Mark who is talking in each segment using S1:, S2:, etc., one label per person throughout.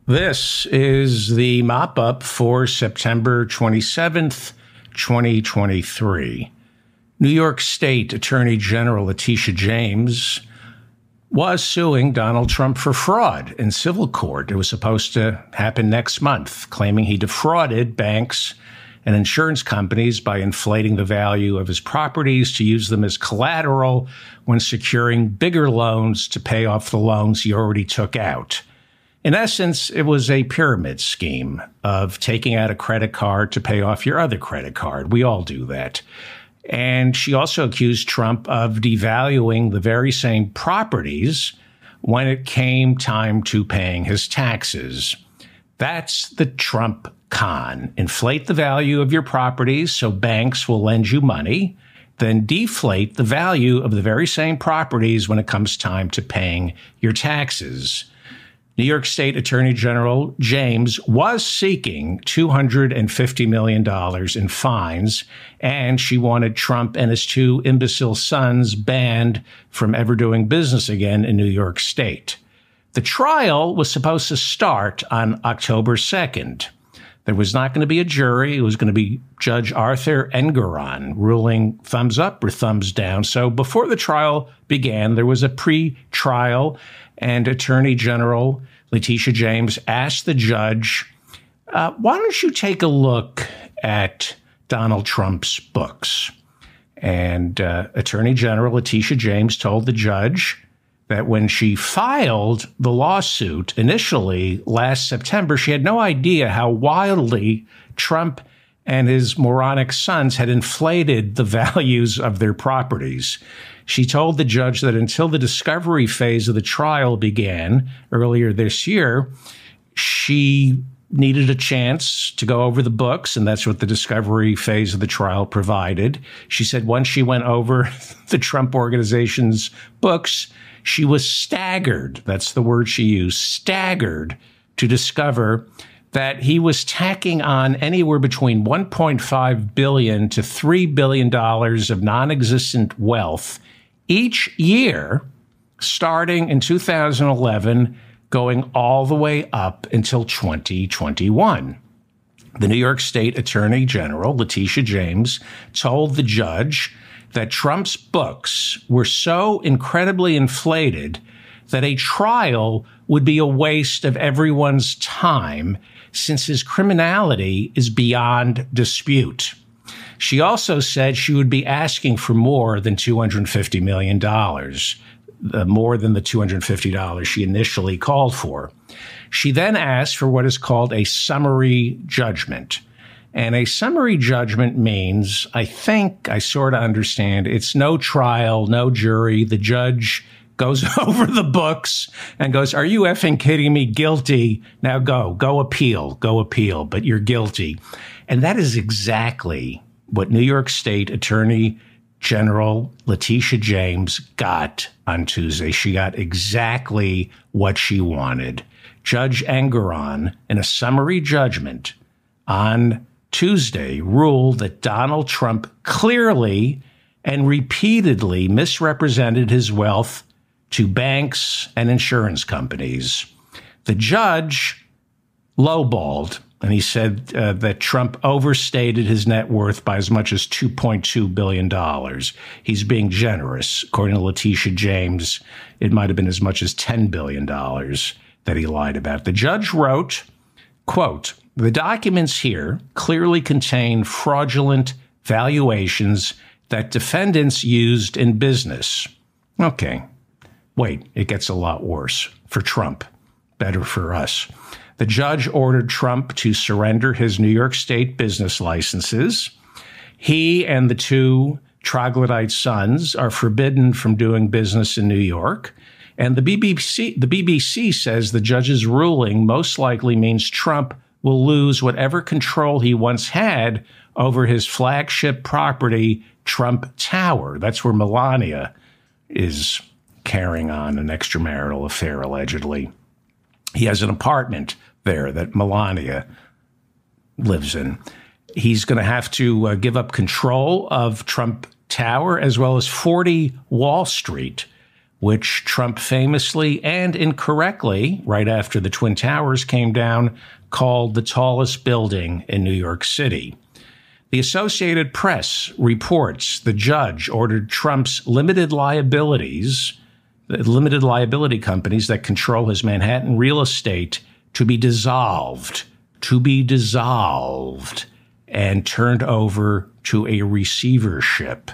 S1: This is the mop-up for September 27th, 2023. New York State Attorney General Letitia James was suing Donald Trump for fraud in civil court. It was supposed to happen next month, claiming he defrauded banks and insurance companies by inflating the value of his properties to use them as collateral when securing bigger loans to pay off the loans he already took out. In essence, it was a pyramid scheme of taking out a credit card to pay off your other credit card. We all do that. And she also accused Trump of devaluing the very same properties when it came time to paying his taxes. That's the Trump con. Inflate the value of your properties so banks will lend you money, then deflate the value of the very same properties when it comes time to paying your taxes. New York State Attorney General James was seeking $250 million in fines, and she wanted Trump and his two imbecile sons banned from ever doing business again in New York State. The trial was supposed to start on October 2nd. There was not going to be a jury. It was going to be Judge Arthur Engoron ruling thumbs up or thumbs down. So before the trial began, there was a pre-trial, and Attorney General Letitia James asked the judge, why don't you take a look at Donald Trump's books? And Attorney General Letitia James told the judge that when she filed the lawsuit initially last September, she had no idea how wildly Trump and his moronic sons had inflated the values of their properties. She told the judge that until the discovery phase of the trial began earlier this year, she needed a chance to go over the books, and that's what the discovery phase of the trial provided. She said once she went over the Trump Organization's books, she was staggered. That's the word she used, staggered, to discover that he was tacking on anywhere between $1.5 billion to $3 billion of non-existent wealth each year, starting in 2011, going all the way up until 2021. The New York State Attorney General, Letitia James, told the judge that Trump's books were so incredibly inflated that a trial would be a waste of everyone's time since his criminality is beyond dispute. She also said she would be asking for more than $250 million, more than the $250 she initially called for. She then asked for what is called a summary judgment. And a summary judgment means, I think I sort of understand, it's no trial, no jury. The judge goes over the books and goes, are you effing kidding me? Guilty. Now go appeal, but you're guilty. And that is exactly what New York State Attorney General Letitia James got on Tuesday. She got exactly what she wanted. Judge Engoron, in a summary judgment on Tuesday, ruled that Donald Trump clearly and repeatedly misrepresented his wealth to banks and insurance companies. The judge lowballed, and he said that Trump overstated his net worth by as much as $2.2 billion. He's being generous. According to Letitia James, it might have been as much as $10 billion that he lied about. The judge wrote, quote, the documents here clearly contain fraudulent valuations that defendants used in business. Okay, wait, it gets a lot worse for Trump, better for us. The judge ordered Trump to surrender his New York State business licenses. He and the two troglodyte sons are forbidden from doing business in New York. And the BBC says the judge's ruling most likely means Trump will lose whatever control he once had over his flagship property, Trump Tower. That's where Melania is carrying on an extramarital affair, allegedly. He has an apartment there that Melania lives in. He's going to have to give up control of Trump Tower as well as 40 Wall Street, which Trump famously and incorrectly, right after the Twin Towers came down, called the tallest building in New York City. The Associated Press reports the judge ordered Trump's limited liability companies that control his Manhattan real estate to be dissolved, and turned over to a receivership.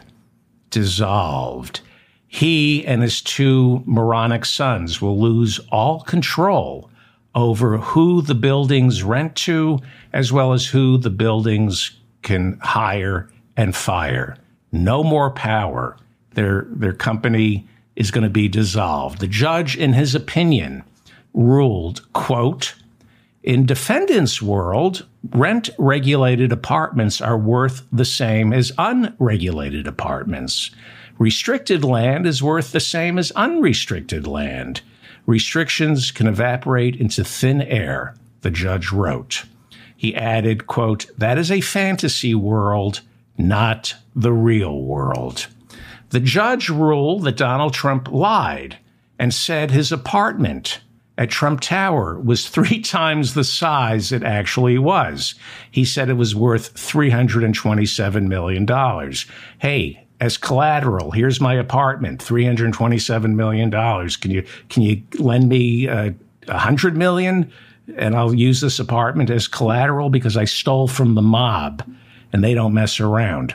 S1: Dissolved. He and his two moronic sons will lose all control over who the buildings rent to, as well as who the buildings can hire and fire. No more power. Their company is going to be dissolved. The judge, in his opinion, ruled, quote, "In defendant's world, rent-regulated apartments are worth the same as unregulated apartments. Restricted land is worth the same as unrestricted land. Restrictions can evaporate into thin air," the judge wrote. He added, quote, "That is a fantasy world, not the real world." The judge ruled that Donald Trump lied and said his apartment at Trump Tower was 3 times the size it actually was. He said it was worth $327 million. Hey, as collateral, here's my apartment, $327 million. Can you lend me $100 million? And I'll use this apartment as collateral because I stole from the mob and they don't mess around.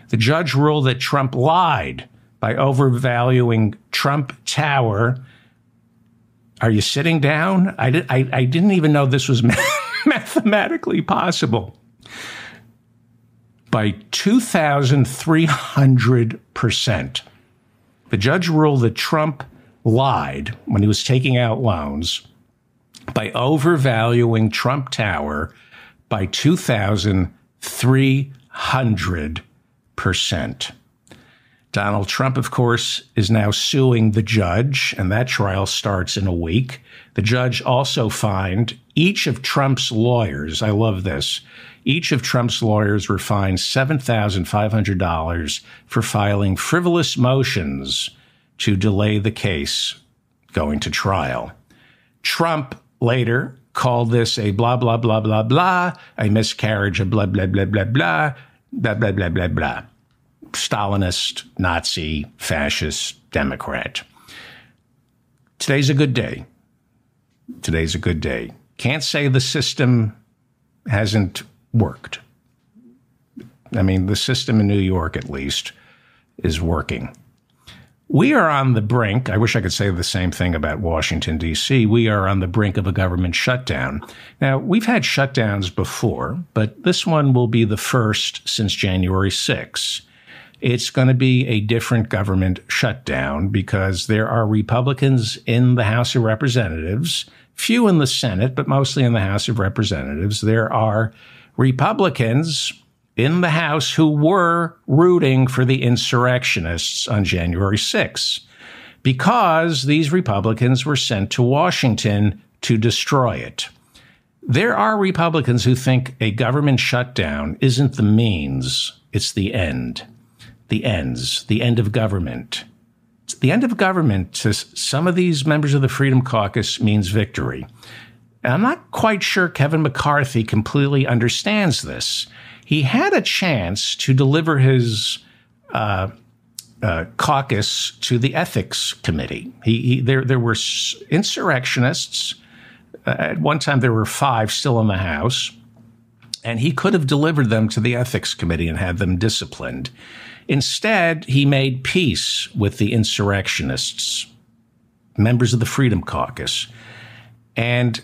S1: The judge ruled that Trump lied by overvaluing Trump Tower. Are you sitting down? I didn't even know this was mathematically possible. By 2,300%. The judge ruled that Trump lied when he was taking out loans by overvaluing Trump Tower by 2,300%. Donald Trump, of course, is now suing the judge, and that trial starts in a week. The judge also fined each of Trump's lawyers. I love this. Each of Trump's lawyers were fined $7,500 for filing frivolous motions to delay the case going to trial. Trump later called this a blah, blah, blah, blah, blah, a miscarriage of blah, blah, blah, blah, blah, blah, blah, blah, blah, blah. Stalinist, Nazi, fascist, Democrat. Today's a good day. Today's a good day. Can't say the system hasn't worked. I mean, the system in New York, at least, is working. We are on the brink. I wish I could say the same thing about Washington, D.C. We are on the brink of a government shutdown. Now, we've had shutdowns before, but this one will be the first since January 6th. It's going to be a different government shutdown because there are Republicans in the House of Representatives, few in the Senate, but mostly in the House of Representatives. There are Republicans in the House who were rooting for the insurrectionists on January 6th because these Republicans were sent to Washington to destroy it. There are Republicans who think a government shutdown isn't the means, it's the end. The ends, the end of government. The end of government to some of these members of the Freedom Caucus means victory. And I'm not quite sure Kevin McCarthy completely understands this. He had a chance to deliver his caucus to the Ethics Committee. There were insurrectionists. At one time, there were 5 still in the House. And he could have delivered them to the Ethics Committee and had them disciplined. Instead, he made peace with the insurrectionists, members of the Freedom Caucus. And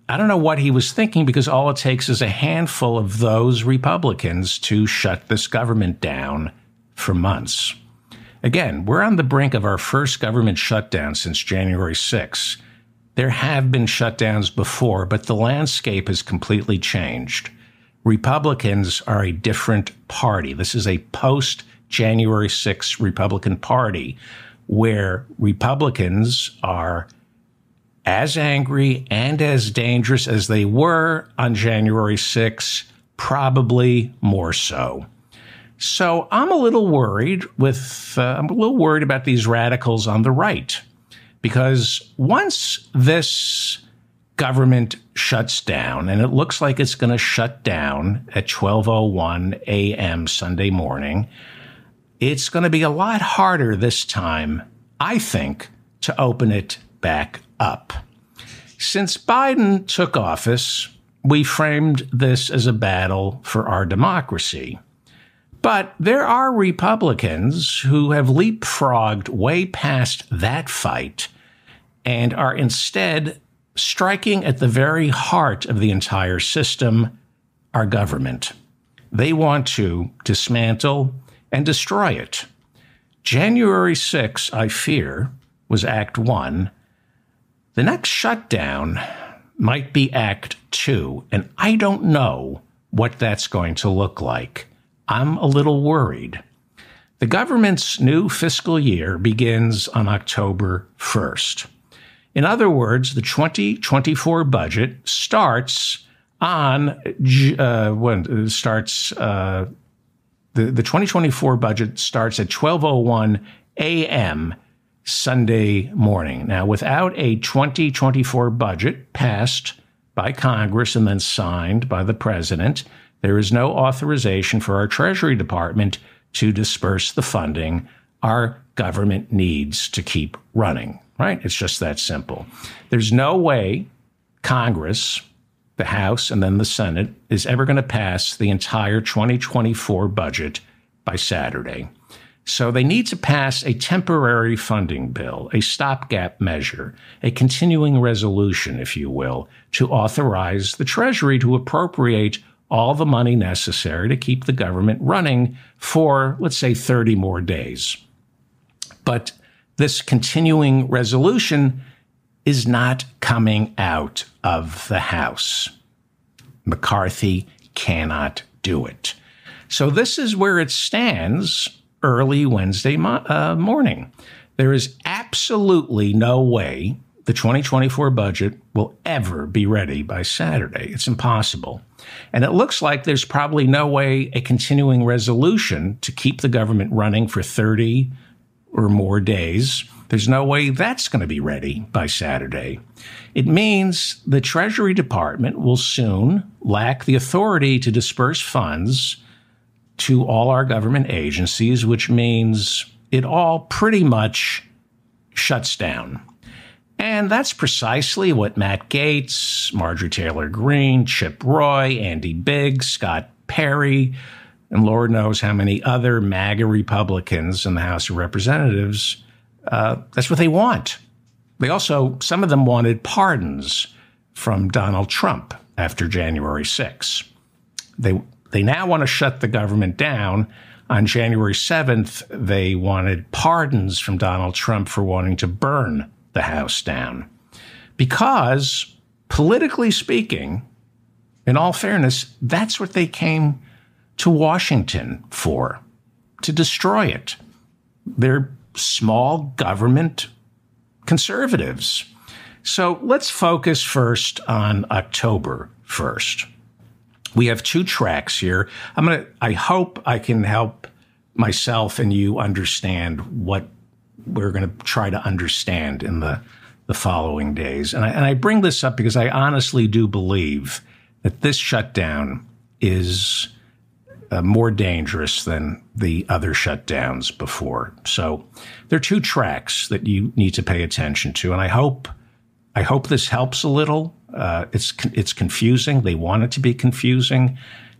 S1: I don't know what he was thinking because all it takes is a handful of those Republicans to shut this government down for months. Again, we're on the brink of our first government shutdown since January 6th. There have been shutdowns before, but the landscape has completely changed. Republicans are a different party. This is a post-January 6th Republican Party where Republicans are as angry and as dangerous as they were on January 6th, probably more so. So I'm a little worried about these radicals on the right, because once this government shuts down, and it looks like it's going to shut down at 12:01 a.m. Sunday morning, it's going to be a lot harder this time, I think, to open it back up. Since Biden took office, we framed this as a battle for our democracy. But there are Republicans who have leapfrogged way past that fight and are instead striking at the very heart of the entire system, our government. They want to dismantle and destroy it. January 6, I fear, was Act 1. The next shutdown might be Act 2, and I don't know what that's going to look like. I'm a little worried. The government's new fiscal year begins on October 1st. In other words, the 2024 budget starts on the 2024 budget starts at 12:01 a.m. Sunday morning. Now, without a 2024 budget passed by Congress and then signed by the president, there is no authorization for our Treasury Department to disperse the funding our government needs to keep running, right? It's just that simple. There's no way Congress, the House, and then the Senate is ever going to pass the entire 2024 budget by Saturday. So they need to pass a temporary funding bill, a stopgap measure, a continuing resolution, if you will, to authorize the Treasury to appropriate all the money necessary to keep the government running for, let's say, 30 more days. But this continuing resolution is not coming out of the House. McCarthy cannot do it. So this is where it stands early Wednesday morning. There is absolutely no way the 2024 budget will ever be ready by Saturday. It's impossible. And it looks like there's probably no way a continuing resolution to keep the government running for 30 or more days. There's no way that's going to be ready by Saturday. It means the Treasury Department will soon lack the authority to disperse funds to all our government agencies, which means it all pretty much shuts down. And that's precisely what Matt Gaetz, Marjorie Taylor Greene, Chip Roy, Andy Biggs, Scott Perry, and Lord knows how many other MAGA Republicans in the House of Representatives, that's what they want. They also, some of them wanted pardons from Donald Trump after January 6. They now want to shut the government down. On January 7th, they wanted pardons from Donald Trump for wanting to burn the House down. Because, politically speaking, in all fairness, that's what they came to Washington for, to destroy it. They're small government conservatives. So let's focus first on October 1st. We have two tracks here. I hope I can help myself and you understand what we're going to try to understand in the following days. And I bring this up because I honestly do believe that this shutdown is more dangerous than the other shutdowns before. So there are two tracks that you need to pay attention to. And I hope this helps a little. It's confusing. They want it to be confusing.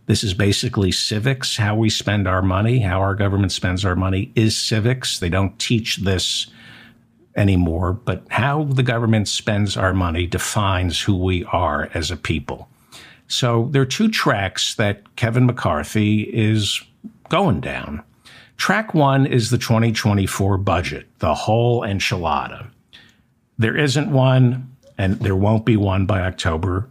S1: This is basically civics. How we spend our money, how our government spends our money is civics. They don't teach this anymore, but how the government spends our money defines who we are as a people. So there are two tracks that Kevin McCarthy is going down. Track one is the 2024 budget, the whole enchilada. There isn't one, and there won't be one by October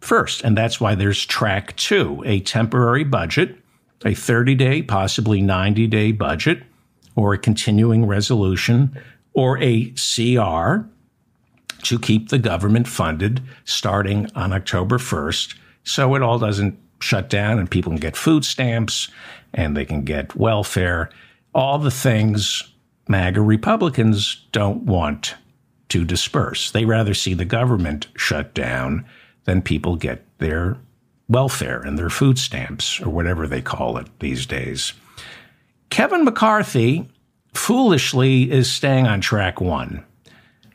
S1: 1st. And that's why there's track two, a temporary budget, a 30-day, possibly 90-day budget, or a continuing resolution, or a CR to keep the government funded starting on October 1st, so it all doesn't shut down and people can get food stamps and they can get welfare, all the things MAGA Republicans don't want to disperse. They rather see the government shut down than people get their welfare and their food stamps, or whatever they call it these days. Kevin McCarthy foolishly is staying on track one.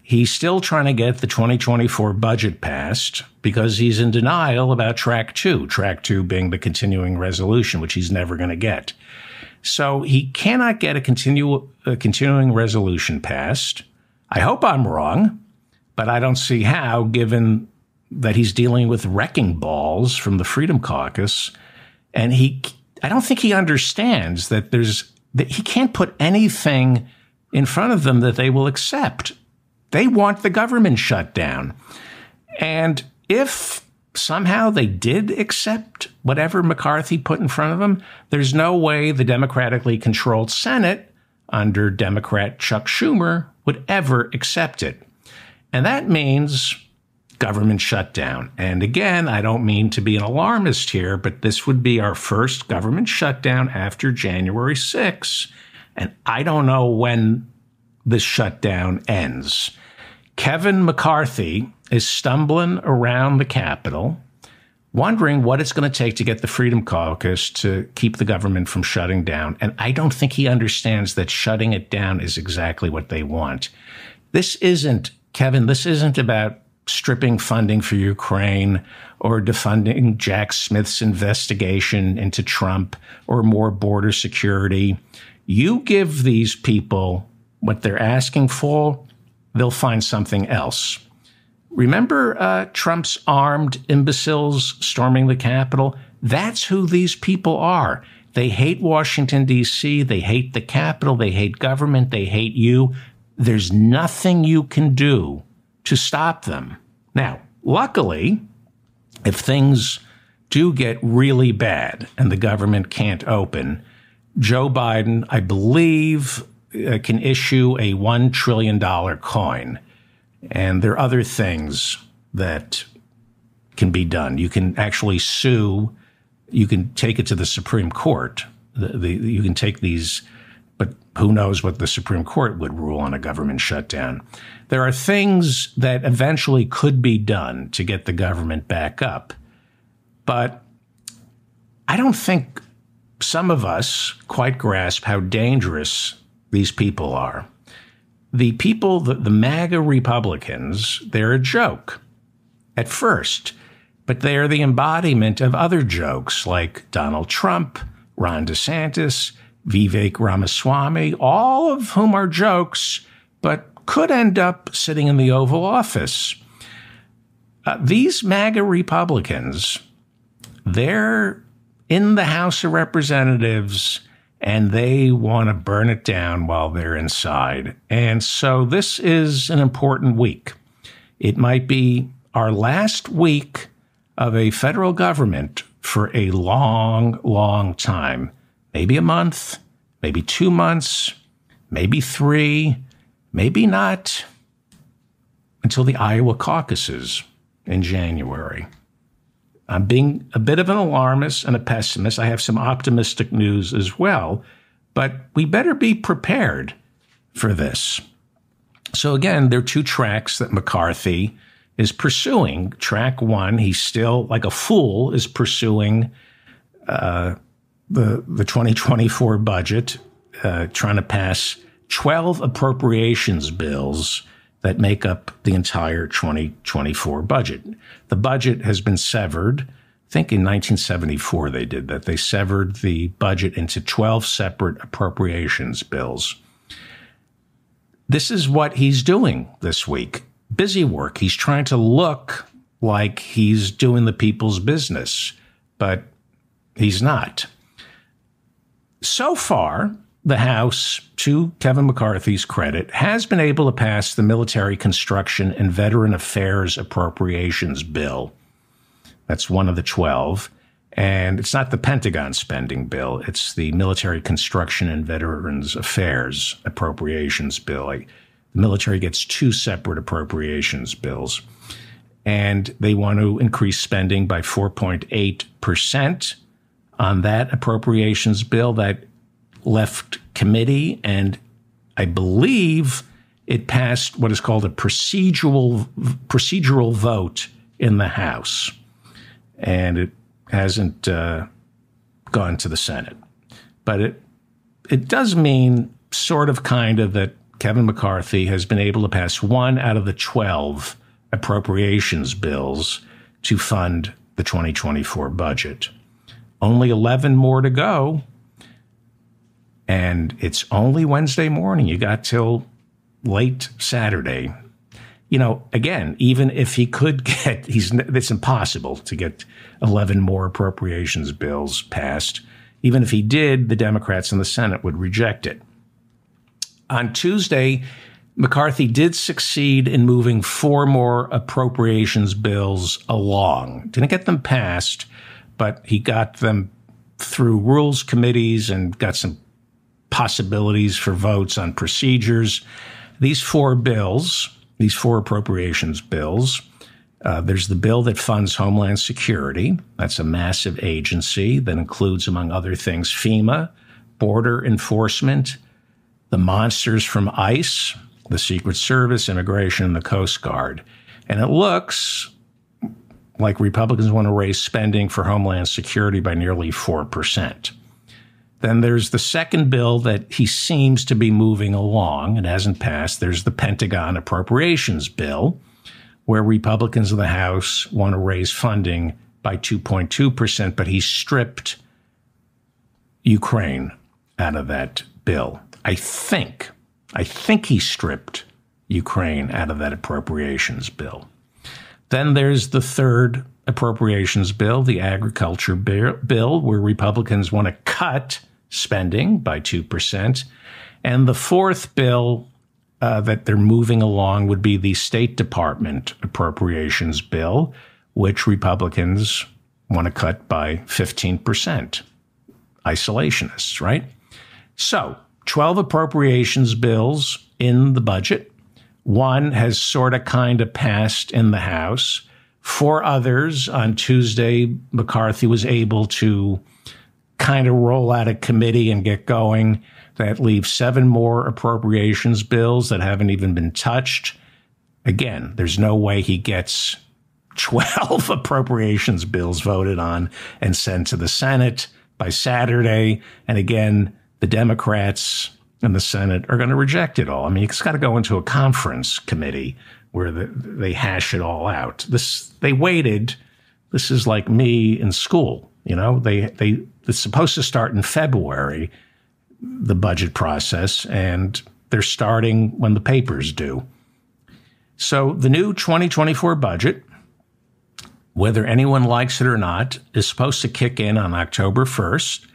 S1: He's still trying to get the 2024 budget passed because he's in denial about track two being the continuing resolution, which he's never going to get. So he cannot get a continuing resolution passed. I hope I'm wrong, but I don't see how, given that he's dealing with wrecking balls from the Freedom Caucus. And I don't think he understands that he can't put anything in front of them that they will accept. They want the government shut down. And if somehow they did accept whatever McCarthy put in front of them, there's no way the democratically controlled Senate under Democrat Chuck Schumer would ever accept it. And that means government shutdown. And again, I don't mean to be an alarmist here, but this would be our first government shutdown after January 6th. And I don't know when this shutdown ends. Kevin McCarthy is stumbling around the Capitol, wondering what it's going to take to get the Freedom Caucus to keep the government from shutting down. And I don't think he understands that shutting it down is exactly what they want. This isn't about stripping funding for Ukraine or defunding Jack Smith's investigation into Trump or more border security. You give these people what they're asking for, they'll find something else. Remember Trump's armed imbeciles storming the Capitol? That's who these people are. They hate Washington, D.C. They hate the Capitol. They hate government. They hate you. There's nothing you can do to stop them. Now, luckily, if things do get really bad and the government can't open, Joe Biden, I believe, can issue a $1 trillion coin. And there are other things that can be done. You can actually sue. You can take it to the Supreme Court. You can take these, but who knows what the Supreme Court would rule on a government shutdown. There are things that eventually could be done to get the government back up. But I don't think some of us quite grasp how dangerous these people are. The people, the MAGA Republicans, they're a joke at first, but they are the embodiment of other jokes like Donald Trump, Ron DeSantis, Vivek Ramaswamy, all of whom are jokes, but could end up sitting in the Oval Office. These MAGA Republicans, they're in the House of Representatives, and they want to burn it down while they're inside. And so this is an important week. It might be our last week of a federal government for a long, long time. Maybe a month, maybe 2 months, maybe 3, maybe not, until the Iowa caucuses in January. I'm being a bit of an alarmist and a pessimist. I have some optimistic news as well, but we better be prepared for this. So again, there are two tracks that McCarthy is pursuing. Track one, he's still, like a fool, is pursuing the 2024 budget, trying to pass 12 appropriations bills that make up the entire 2024 budget. The budget has been severed. I think in 1974 they did that. They severed the budget into 12 separate appropriations bills. This is what he's doing this week. Busy work. He's trying to look like he's doing the people's business, but he's not. So far, the House, to Kevin McCarthy's credit, has been able to pass the Military Construction and Veteran Affairs Appropriations Bill. That's one of the 12. And it's not the Pentagon spending bill. It's the Military Construction and Veterans Affairs Appropriations Bill. The military gets 2 separate appropriations bills. And they want to increase spending by 4.8%. on that appropriations bill that left committee, and I believe it passed what is called a procedural vote in the House, and it hasn't gone to the Senate. But it does mean sort of kind of that Kevin McCarthy has been able to pass 1 out of the 12 appropriations bills to fund the 2024 budget. Only 11 more to go. And it's only Wednesday morning. You got till late Saturday. You know, again, even if he could get, it's impossible to get 11 more appropriations bills passed. Even if he did, the Democrats in the Senate would reject it. On Tuesday, McCarthy did succeed in moving 4 more appropriations bills along. Didn't get them passed, but he got them through rules committees and got some possibilities for votes on procedures. These 4 bills, these 4 appropriations bills, there's the bill that funds Homeland Security. That's a massive agency that includes, among other things, FEMA, border enforcement, the monsters from ICE, the Secret Service, Immigration, and the Coast Guard. And it looks like Republicans want to raise spending for Homeland Security by nearly 4%. Then there's the second bill that he seems to be moving along and hasn't passed. There's the Pentagon Appropriations Bill, where Republicans in the House want to raise funding by 2.2%, but he stripped Ukraine out of that bill. I think he stripped Ukraine out of that appropriations bill. Then there's the third appropriations bill, the agriculture bill, where Republicans want to cut spending by 2%. And the fourth bill that they're moving along would be the State Department appropriations bill, which Republicans want to cut by 15%. Isolationists, right? So 12 appropriations bills in the budget. 1 has sort of kind of passed in the House. 4 others on Tuesday, McCarthy was able to kind of roll out a committee and get going. That leaves 7 more appropriations bills that haven't even been touched. Again, there's no way he gets 12 appropriations bills voted on and sent to the Senate by Saturday. And again, the Democrats in the Senate are going to reject it all. I mean, it's got to go into a conference committee where they hash it all out. They waited. This is like me in school. You know, it's supposed to start in February, the budget process, and they're starting when the papers do. So the new 2024 budget, whether anyone likes it or not, is supposed to kick in on October 1st.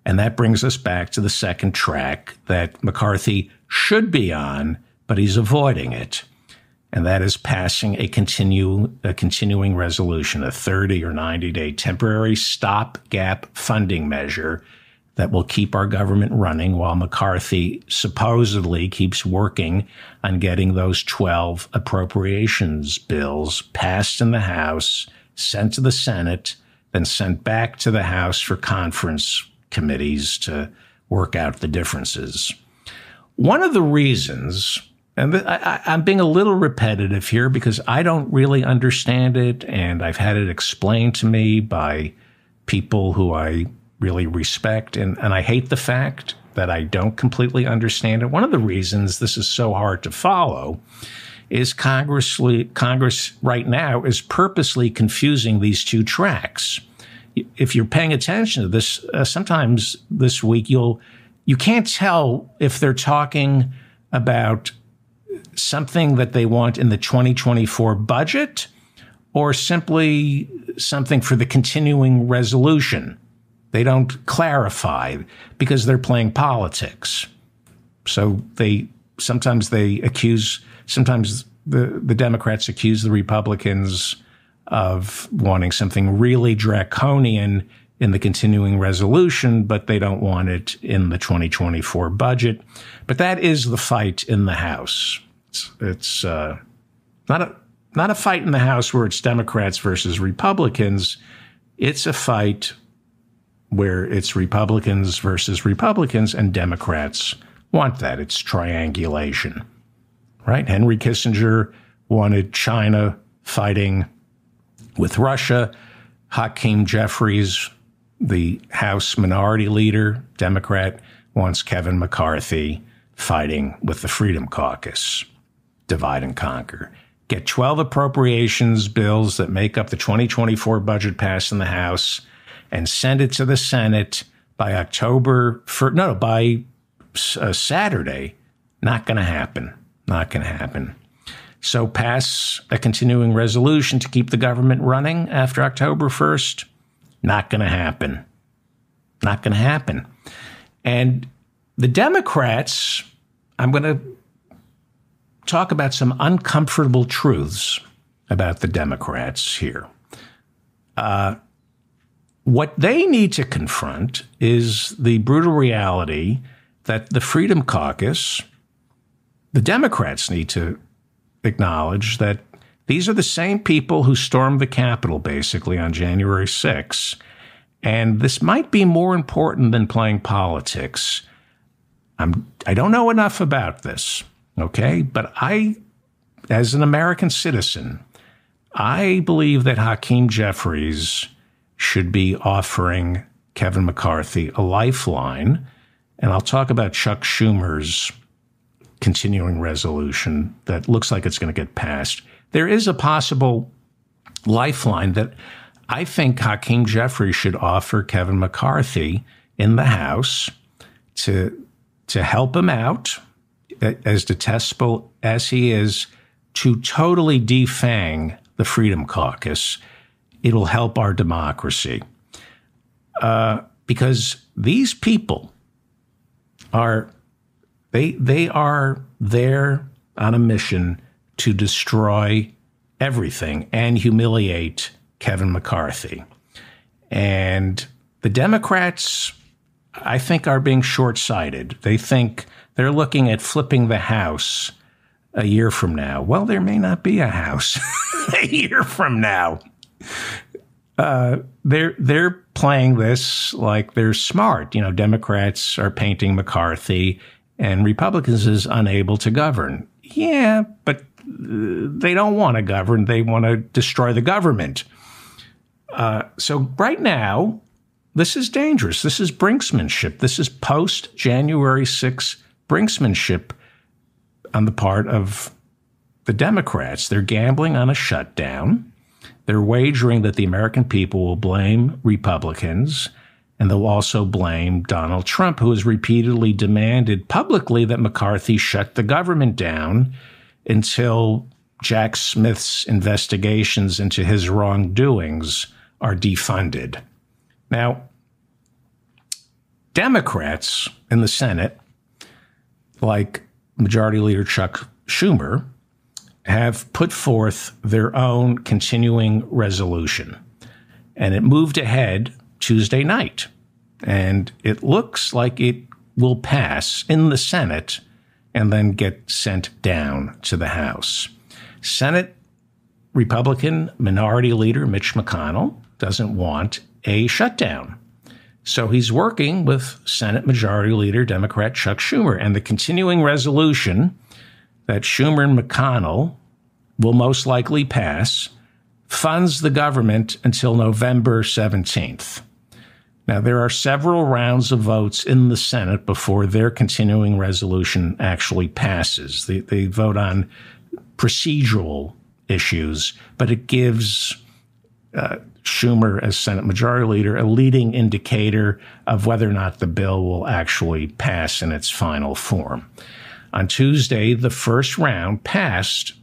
S1: And that brings us back to the second track that McCarthy should be on, but he's avoiding it. And that is passing a continuing resolution, a 30 or 90-day temporary stopgap funding measure that will keep our government running while McCarthy supposedly keeps working on getting those 12 appropriations bills passed in the House, sent to the Senate, then sent back to the House for conference committees to work out the differences. One of the reasons, and I'm being a little repetitive here because I don't really understand it, and I've had it explained to me by people who I really respect, and I hate the fact that I don't completely understand it. One of the reasons this is so hard to follow is Congress right now is purposely confusing these two tracks. If you're paying attention to this, sometimes this week you can't tell if they're talking about something that they want in the 2024 budget or simply something for the continuing resolution. They don't clarify because they're playing politics. So sometimes the Democrats accuse the Republicans of wanting something really draconian in the continuing resolution, but they don't want it in the 2024 budget. But that is the fight in the House. It's not a fight in the House where it's Democrats versus Republicans. It's a fight where it's Republicans versus Republicans, and Democrats want that. It's triangulation, right? Henry Kissinger wanted China fighting with Russia. Hakeem Jeffries, the House Minority Leader, Democrat, wants Kevin McCarthy fighting with the Freedom Caucus. Divide and conquer. Get 12 appropriations bills that make up the 2024 budget passed in the House and send it to the Senate by Saturday. Not going to happen. Not going to happen. So pass a continuing resolution to keep the government running after October 1st. Not going to happen. Not going to happen. And the Democrats, I'm going to talk about some uncomfortable truths about the Democrats here. What they need to confront is the brutal reality that the Freedom Caucus, the Democrats need to acknowledge that these are the same people who stormed the Capitol basically on January 6th. And this might be more important than playing politics. I don't know enough about this, okay? But as an American citizen, I believe that Hakeem Jeffries should be offering Kevin McCarthy a lifeline. And I'll talk about Chuck Schumer's continuing resolution that looks like it's going to get passed. There is a possible lifeline that I think Hakeem Jeffries should offer Kevin McCarthy in the House to help him out, as detestable as he is, to totally defang the Freedom Caucus. It'll help our democracy. Because these people are there on a mission to destroy everything and humiliate Kevin McCarthy. And the Democrats, I think, are being short-sighted. They think they're looking at flipping the House a year from now. Well, there may not be a House a year from now. They're playing this like they're smart. You know, Democrats are painting McCarthy and Republicans is unable to govern. Yeah, but they don't want to govern. They want to destroy the government. So right now, this is dangerous. This is brinksmanship. This is post-January 6th brinksmanship on the part of the Democrats. They're gambling on a shutdown. They're wagering that the American people will blame Republicans, and they'll also blame Donald Trump, who has repeatedly demanded publicly that McCarthy shut the government down until Jack Smith's investigations into his wrongdoings are defunded. Now, Democrats in the Senate, like Majority Leader Chuck Schumer, have put forth their own continuing resolution. And it moved ahead Tuesday night. And it looks like it will pass in the Senate and then get sent down to the House. Senate Republican Minority Leader Mitch McConnell doesn't want a shutdown. So he's working with Senate Majority Leader Democrat Chuck Schumer. And the continuing resolution that Schumer and McConnell will most likely pass funds the government until November 17th. Now, there are several rounds of votes in the Senate before their continuing resolution actually passes. They vote on procedural issues, but it gives Schumer, as Senate Majority Leader, a leading indicator of whether or not the bill will actually pass in its final form. On Tuesday, the first round passed,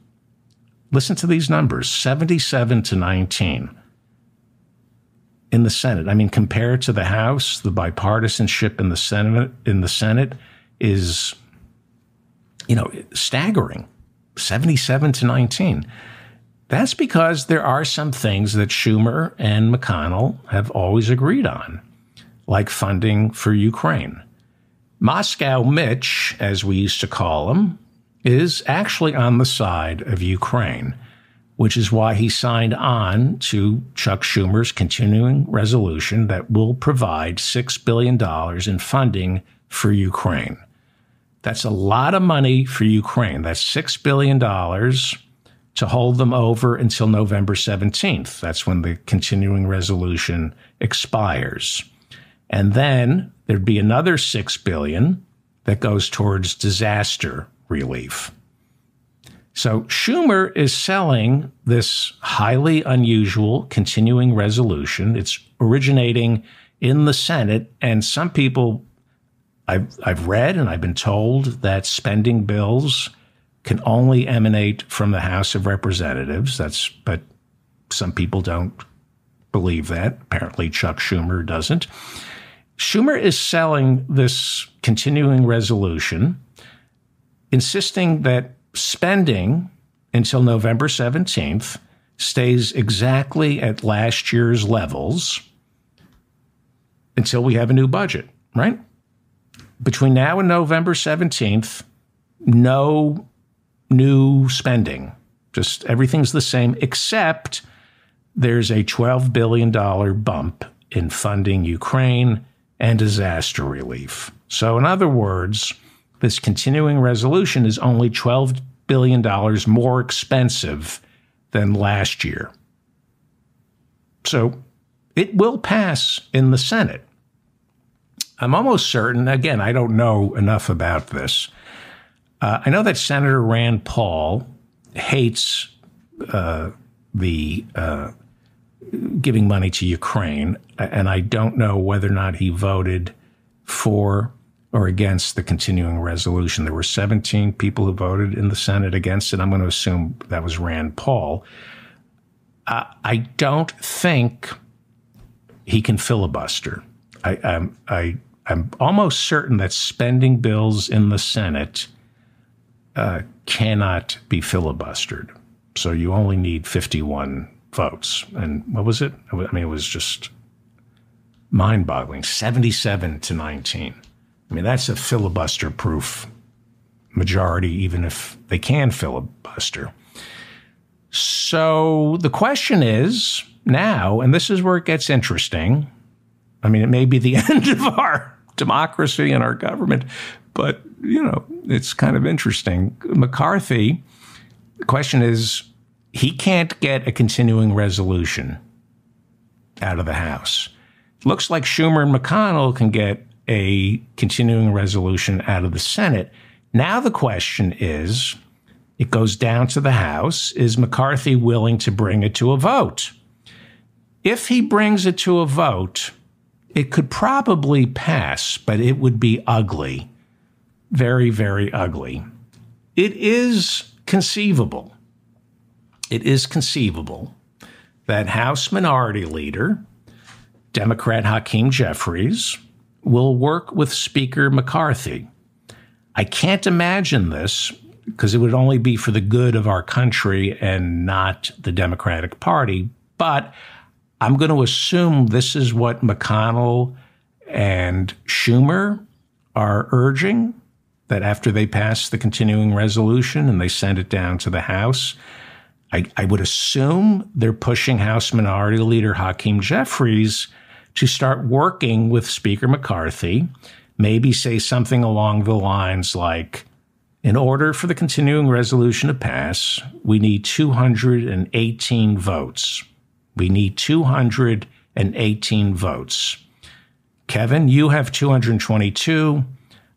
S1: listen to these numbers, 77-19 in the Senate. I mean, compared to the House, the bipartisanship in the Senate is, staggering, 77-19. That's because there are some things that Schumer and McConnell have always agreed on, like funding for Ukraine. Moscow Mitch, as we used to call him, is actually on the side of Ukraine, which is why he signed on to Chuck Schumer's continuing resolution that will provide $6 billion in funding for Ukraine. That's a lot of money for Ukraine. That's $6 billion to hold them over until November 17th. That's when the continuing resolution expires. And then there'd be another $6 billion that goes towards disaster relief. So Schumer is selling this highly unusual continuing resolution. It's originating in the Senate, and some people I've read and I've been told that spending bills can only emanate from the House of Representatives. But some people don't believe that. Apparently Chuck Schumer doesn't. Schumer is selling this continuing resolution, insisting that spending until November 17th stays exactly at last year's levels until we have a new budget, right? Between now and November 17th, no new spending. Just everything's the same, except there's a $12 billion bump in funding Ukraine and disaster relief. So in other words, this continuing resolution is only $12 billion more expensive than last year. So it will pass in the Senate. I'm almost certain, again, I don't know enough about this. I know that Senator Rand Paul hates the giving money to Ukraine, and I don't know whether or not he voted for or against the continuing resolution. There were 17 people who voted in the Senate against it. I'm going to assume that was Rand Paul. I don't think he can filibuster. I'm almost certain that spending bills in the Senate cannot be filibustered. So you only need 51 votes. And what was it? I mean, it was just mind-boggling, 77-19. I mean, that's a filibuster-proof majority, even if they can filibuster. So the question is now, and this is where it gets interesting. I mean, it may be the end of our democracy and our government, but, you know, it's kind of interesting. McCarthy, the question is, he can't get a continuing resolution out of the House. It looks like Schumer and McConnell can get a continuing resolution out of the Senate. Now the question is, it goes down to the House. Is McCarthy willing to bring it to a vote? If he brings it to a vote, it could probably pass, but it would be ugly. Very, very ugly. It is conceivable. It is conceivable that House Minority Leader, Democrat Hakeem Jeffries, will work with Speaker McCarthy. I can't imagine this because it would only be for the good of our country and not the Democratic Party. But I'm going to assume this is what McConnell and Schumer are urging, that after they pass the continuing resolution and they send it down to the House, I would assume they're pushing House Minority Leader Hakeem Jeffries to start working with Speaker McCarthy, maybe say something along the lines like, in order for the continuing resolution to pass, we need 218 votes. We need 218 votes. Kevin, you have 222.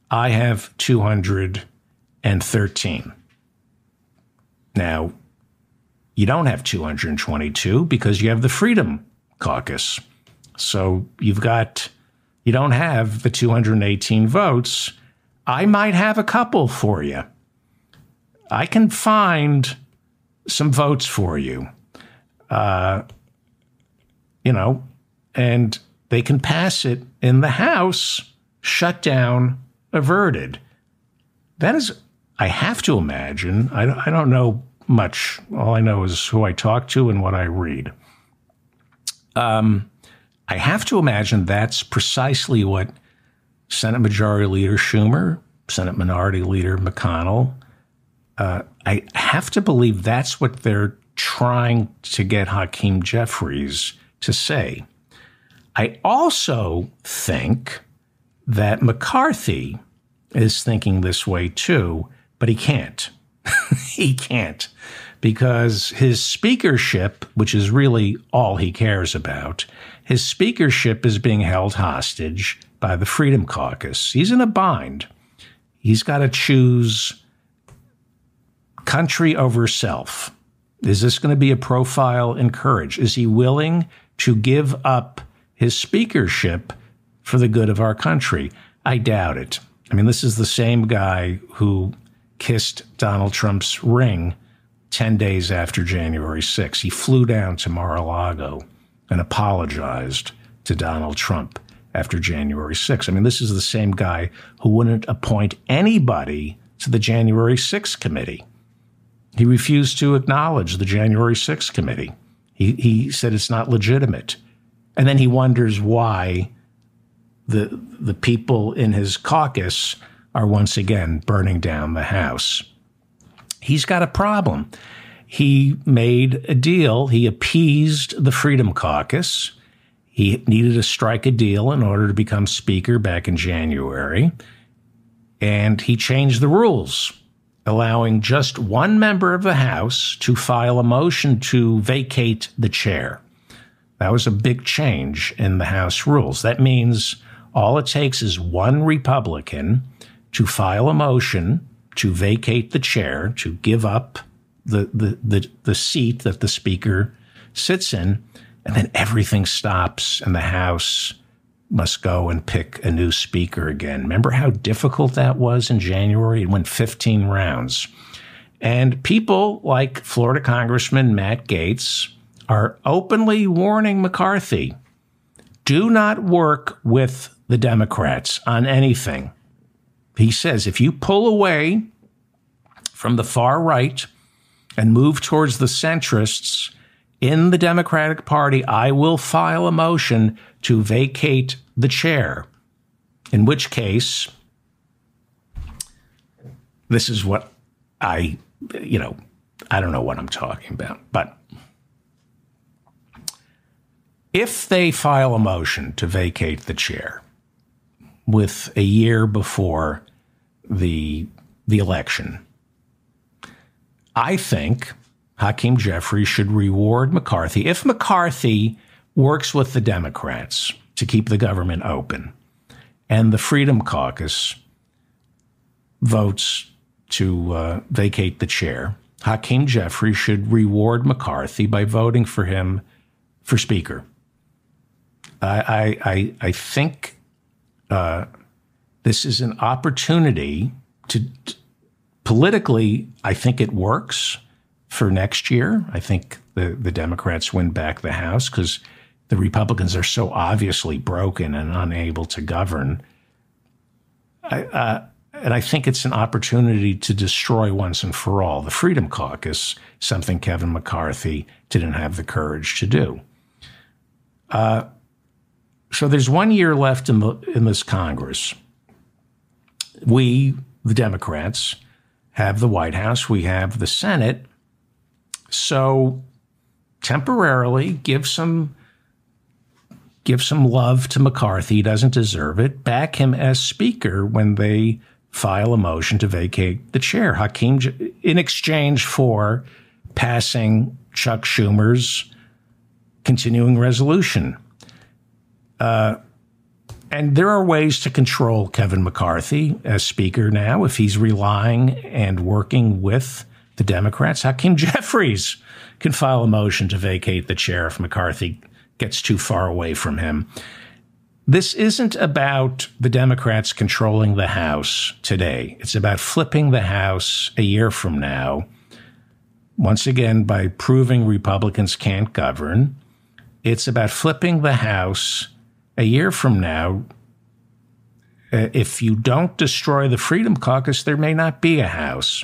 S1: I have 213. Now, you don't have 222 because you have the Freedom Caucus. So you don't have the 218 votes. I might have a couple for you. I can find some votes for you. And they can pass it in the House, shutdown averted. That is, I have to imagine, I don't know much. All I know is who I talk to and what I read. I have to imagine that's precisely what Senate Majority Leader Schumer, Senate Minority Leader McConnell, I have to believe that's what they're trying to get Hakeem Jeffries to say. I also think that McCarthy is thinking this way too, but he can't. He can't, because his speakership, which is really all he cares about, his speakership is being held hostage by the Freedom Caucus. He's in a bind. He's got to choose country over self. Is this going to be a profile in courage? Is he willing to give up his speakership for the good of our country? I doubt it. I mean, this is the same guy who kissed Donald Trump's ring 10 days after January 6th. He flew down to Mar-a-Lago and apologized to Donald Trump after January 6th. I mean, this is the same guy who wouldn't appoint anybody to the January 6th committee. He refused to acknowledge the January 6th committee. He said it's not legitimate. And then he wonders why the people in his caucus are once again burning down the House. He's got a problem. He made a deal. He appeased the Freedom Caucus. He needed to strike a deal in order to become Speaker back in January. And he changed the rules, allowing just one member of the House to file a motion to vacate the chair. That was a big change in the House rules. That means all it takes is one Republican to file a motion to vacate the chair, to give up the seat that the Speaker sits in, and then everything stops and the House must go and pick a new Speaker again. Remember how difficult that was in January? It went 15 rounds. And people like Florida Congressman Matt Gaetz are openly warning McCarthy, do not work with the Democrats on anything. He says, if you pull away from the far right and move towards the centrists in the Democratic Party, I will file a motion to vacate the chair. In which case, this is what I don't know what I'm talking about, but if they file a motion to vacate the chair with a year before the election, I think Hakeem Jeffries should reward McCarthy. If McCarthy works with the Democrats to keep the government open and the Freedom Caucus votes to vacate the chair, Hakeem Jeffries should reward McCarthy by voting for him for Speaker. I think this is an opportunity to politically, I think it works for next year. I think the Democrats win back the House because the Republicans are so obviously broken and unable to govern. And I think it's an opportunity to destroy once and for all the Freedom Caucus, something Kevin McCarthy didn't have the courage to do. So there's 1 year left in this Congress. We, the Democrats, have the White House. We have the Senate. So temporarily give some love to McCarthy. He doesn't deserve it. Back him as Speaker when they file a motion to vacate the chair. Hakeem, in exchange for passing Chuck Schumer's continuing resolution. And there are ways to control Kevin McCarthy as Speaker now if he's relying and working with the Democrats. Hakeem Jeffries can file a motion to vacate the chair if McCarthy gets too far away from him. This isn't about the Democrats controlling the House today. It's about flipping the House a year from now, once again, by proving Republicans can't govern. It's about flipping the House a year from now. If you don't destroy the Freedom Caucus, there may not be a House.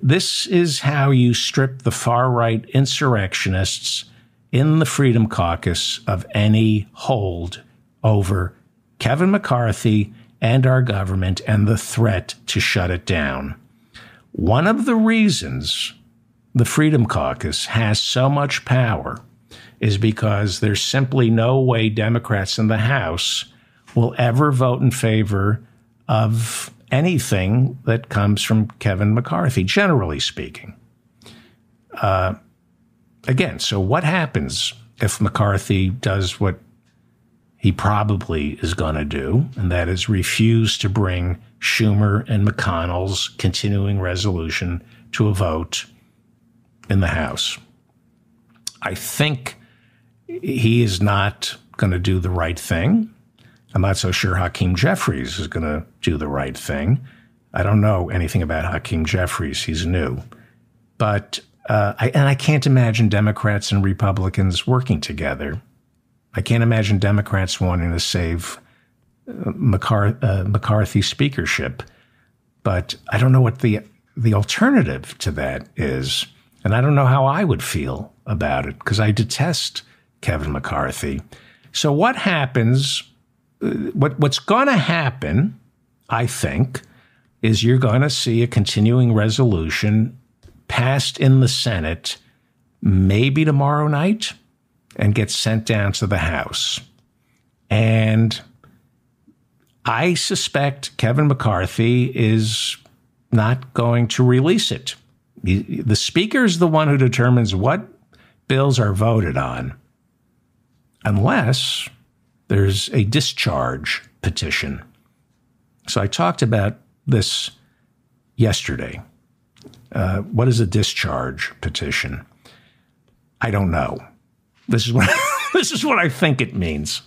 S1: This is how you strip the far-right insurrectionists in the Freedom Caucus of any hold over Kevin McCarthy and our government and the threat to shut it down. One of the reasons the Freedom Caucus has so much power is because there's simply no way Democrats in the House will ever vote in favor of anything that comes from Kevin McCarthy, generally speaking. Again, so what happens if McCarthy does what he probably is going to do, and that is refuse to bring Schumer and McConnell's continuing resolution to a vote in the House? I think he is not going to do the right thing. I'm not so sure Hakeem Jeffries is going to do the right thing. I don't know anything about Hakeem Jeffries. He's new. But I can't imagine Democrats and Republicans working together. I can't imagine Democrats wanting to save McCarthy speakership. But I don't know what the alternative to that is. And I don't know how I would feel about it because I detest Kevin McCarthy. So what happens, what's going to happen, I think, is you're going to see a continuing resolution passed in the Senate maybe tomorrow night and get sent down to the House. And I suspect Kevin McCarthy is not going to release it. The Speaker is the one who determines what bills are voted on, unless there's a discharge petition. So I talked about this yesterday. What is a discharge petition? I don't know. This is what this is what I think it means.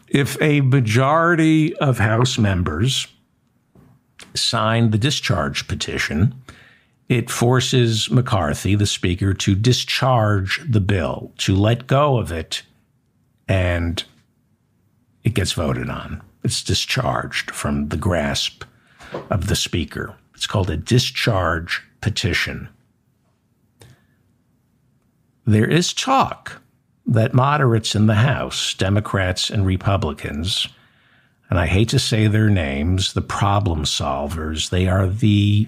S1: If a majority of House members sign the discharge petition, it forces McCarthy, the Speaker, to discharge the bill, to let go of it, and it gets voted on. It's discharged from the grasp of the Speaker. It's called a discharge petition. There is talk that moderates in the House, Democrats and Republicans, and I hate to say their names, the problem solvers, they are the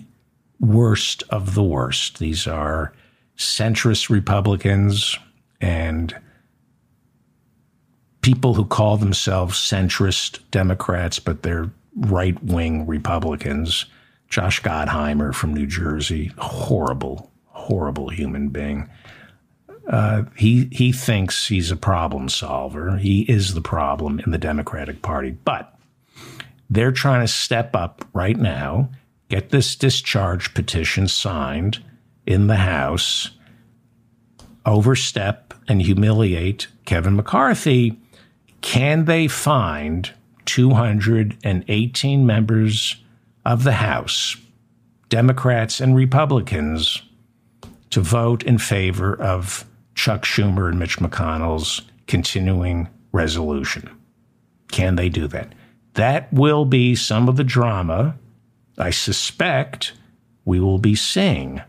S1: worst of the worst. These are centrist Republicans and people who call themselves centrist Democrats, but they're right-wing Republicans. Josh Gottheimer from New Jersey, horrible, horrible human being. He thinks he's a problem solver. He is the problem in the Democratic Party. But they're trying to step up right now, get this discharge petition signed in the House, overstep and humiliate Kevin McCarthy. Can they find 218 members of the House, Democrats and Republicans, to vote in favor of Chuck Schumer and Mitch McConnell's continuing resolution? Can they do that? That will be some of the drama I suspect we will be seeing.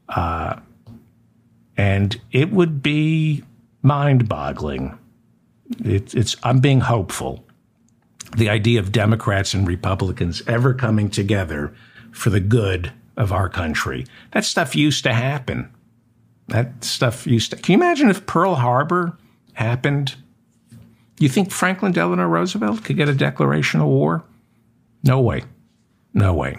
S1: And it would be mind-boggling. I'm being hopeful. The idea of Democrats and Republicans ever coming together for the good of our country. That stuff used to happen. Can you imagine if Pearl Harbor happened? You think Franklin Delano Roosevelt could get a declaration of war? No way. No way.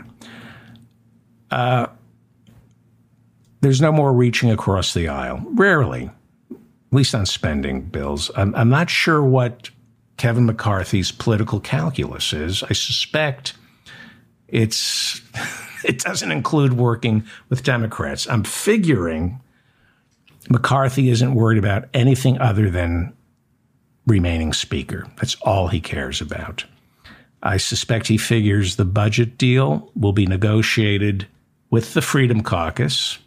S1: There's no more reaching across the aisle. Rarely. At least on spending bills. I'm not sure what Kevin McCarthy's political calculus is. I suspect it doesn't include working with Democrats. I'm figuring McCarthy isn't worried about anything other than remaining Speaker. That's all he cares about. I suspect he figures the budget deal will be negotiated with the Freedom Caucus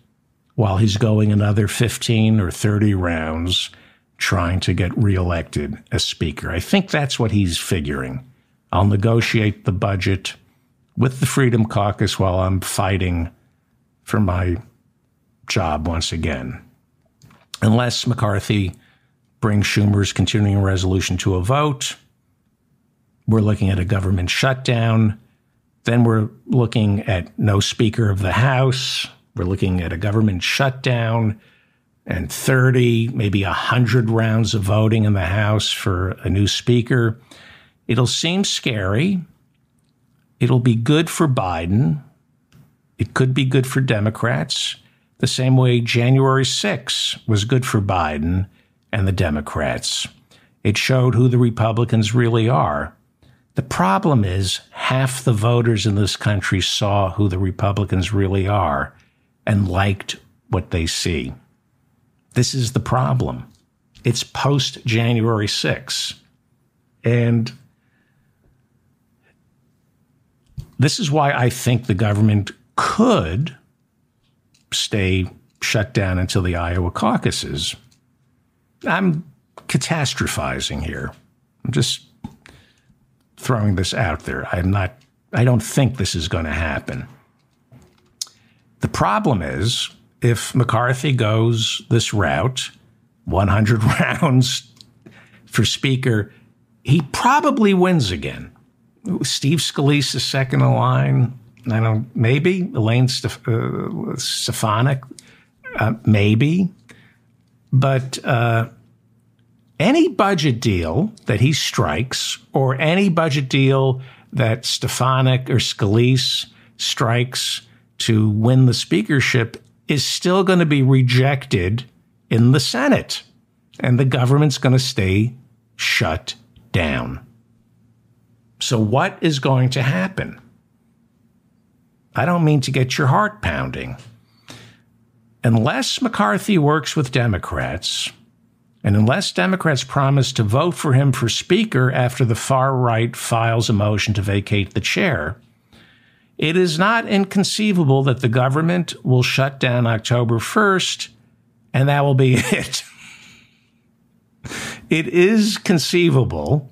S1: while he's going another 15 or 30 rounds trying to get reelected as Speaker. I think that's what he's figuring. I'll negotiate the budget with the Freedom Caucus while I'm fighting for my job once again. Unless McCarthy brings Schumer's continuing resolution to a vote, we're looking at a government shutdown. Then we're looking at no Speaker of the House. We're looking at a government shutdown and 30, maybe 100 rounds of voting in the House for a new speaker. It'll seem scary. It'll be good for Biden. It could be good for Democrats, the same way January 6 was good for Biden and the Democrats. It showed who the Republicans really are. The problem is half the voters in this country saw who the Republicans really are and liked what they see. This is the problem. It's post-January 6. And this is why I think the government could stay shut down until the Iowa caucuses. I'm catastrophizing here. I'm just throwing this out there. I don't think this is going to happen. The problem is, if McCarthy goes this route, 100 rounds for Speaker, he probably wins again. Steve Scalise is second in line. Maybe Elaine Stefanik, maybe. But any budget deal that he strikes, or any budget deal that Stefanik or Scalise strikes to win the speakership, is still going to be rejected in the Senate. And the government's going to stay shut down. So what is going to happen? I don't mean to get your heart pounding. Unless McCarthy works with Democrats, and unless Democrats promise to vote for him for Speaker after the far right files a motion to vacate the chair, it is not inconceivable that the government will shut down October 1st, and that will be it. It is conceivable,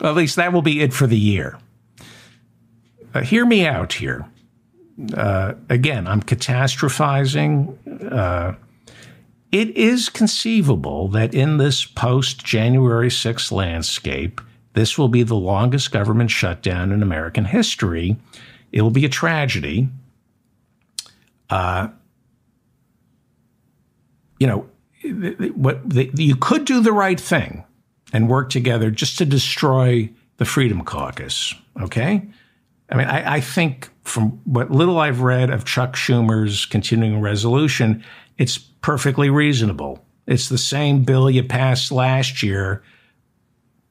S1: or at least that will be it for the year. Hear me out here. Again, I'm catastrophizing. It is conceivable that in this post-January 6th landscape, this will be the longest government shutdown in American history. It will be a tragedy. You could do the right thing and work together just to destroy the Freedom Caucus, okay? I mean, I think from what little I've read of Chuck Schumer's continuing resolution, it's perfectly reasonable. It's the same bill you passed last year